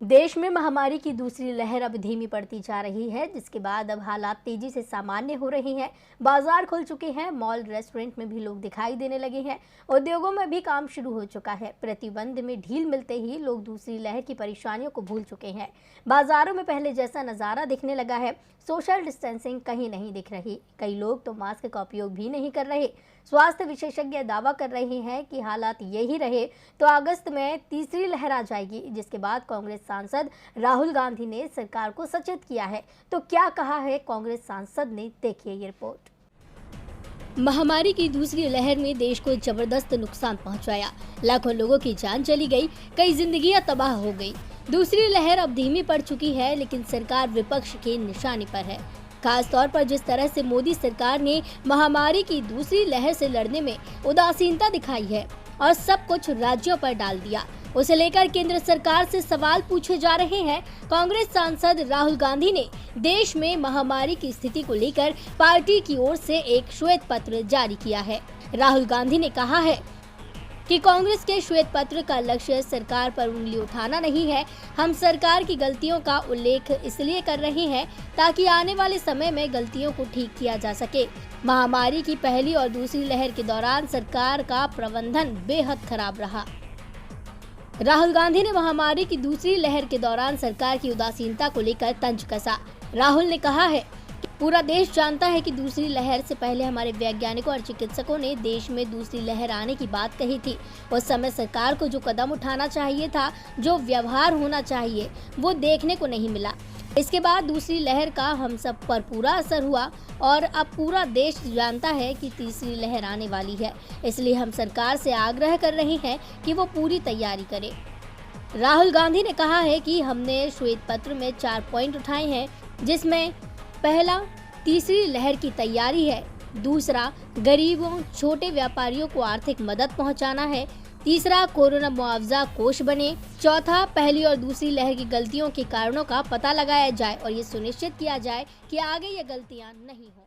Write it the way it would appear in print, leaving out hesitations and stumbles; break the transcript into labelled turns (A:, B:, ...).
A: देश में महामारी की दूसरी लहर अब धीमी पड़ती जा रही है, जिसके बाद अब हालात तेजी से सामान्य हो रहे हैं। बाजार खुल चुके हैं, मॉल रेस्टोरेंट में भी लोग दिखाई देने लगे हैं, उद्योगों में भी काम शुरू हो चुका है। प्रतिबंध में ढील मिलते ही लोग दूसरी लहर की परेशानियों को भूल चुके हैं। बाजारों में पहले जैसा नजारा दिखने लगा है। सोशल डिस्टेंसिंग कहीं नहीं दिख रही, कई लोग तो मास्क का उपयोग भी नहीं कर रहे। स्वास्थ्य विशेषज्ञ दावा कर रहे हैं कि हालात यही रहे तो अगस्त में तीसरी लहर आ जाएगी, जिसके बाद कांग्रेस सांसद राहुल गांधी ने सरकार को सचेत किया है। तो क्या कहा है कांग्रेस सांसद ने, देखिए ये रिपोर्ट। महामारी की दूसरी लहर ने देश को जबरदस्त नुकसान पहुंचाया। लाखों लोगों की जान चली गई, कई जिंदगियां तबाह हो गई। दूसरी लहर अब धीमी पड़ चुकी है, लेकिन सरकार विपक्ष के निशाने पर है। खास तौर पर जिस तरह से मोदी सरकार ने महामारी की दूसरी लहर से लड़ने में उदासीनता दिखाई है और सब कुछ राज्यों पर डाल दिया, उसे लेकर केंद्र सरकार से सवाल पूछे जा रहे हैं। कांग्रेस सांसद राहुल गांधी ने देश में महामारी की स्थिति को लेकर पार्टी की ओर से एक श्वेत पत्र जारी किया है। राहुल गांधी ने कहा है कि कांग्रेस के श्वेत पत्र का लक्ष्य सरकार पर उंगली उठाना नहीं है। हम सरकार की गलतियों का उल्लेख इसलिए कर रहे हैं ताकि आने वाले समय में गलतियों को ठीक किया जा सके। महामारी की पहली और दूसरी लहर के दौरान सरकार का प्रबंधन बेहद खराब रहा। राहुल गांधी ने महामारी की दूसरी लहर के दौरान सरकार की उदासीनता को लेकर तंज कसा। राहुल ने कहा है कि पूरा देश जानता है कि दूसरी लहर से पहले हमारे वैज्ञानिकों और चिकित्सकों ने देश में दूसरी लहर आने की बात कही थी। उस समय सरकार को जो कदम उठाना चाहिए था, जो व्यवहार होना चाहिए, वो देखने को नहीं मिला। इसके बाद दूसरी लहर का हम सब पर पूरा असर हुआ और अब पूरा देश जानता है कि तीसरी लहर आने वाली है। इसलिए हम सरकार से आग्रह कर रहे हैं कि वो पूरी तैयारी करे। राहुल गांधी ने कहा है कि हमने श्वेत पत्र में 4 पॉइंट उठाए हैं, जिसमें पहला तीसरी लहर की तैयारी है, दूसरा गरीबों छोटे व्यापारियों को आर्थिक मदद पहुंचाना है, तीसरा कोरोना मुआवजा कोष बने, चौथा पहली और दूसरी लहर की गलतियों के कारणों का पता लगाया जाए और ये सुनिश्चित किया जाए कि आगे ये गलतियां नहीं हो।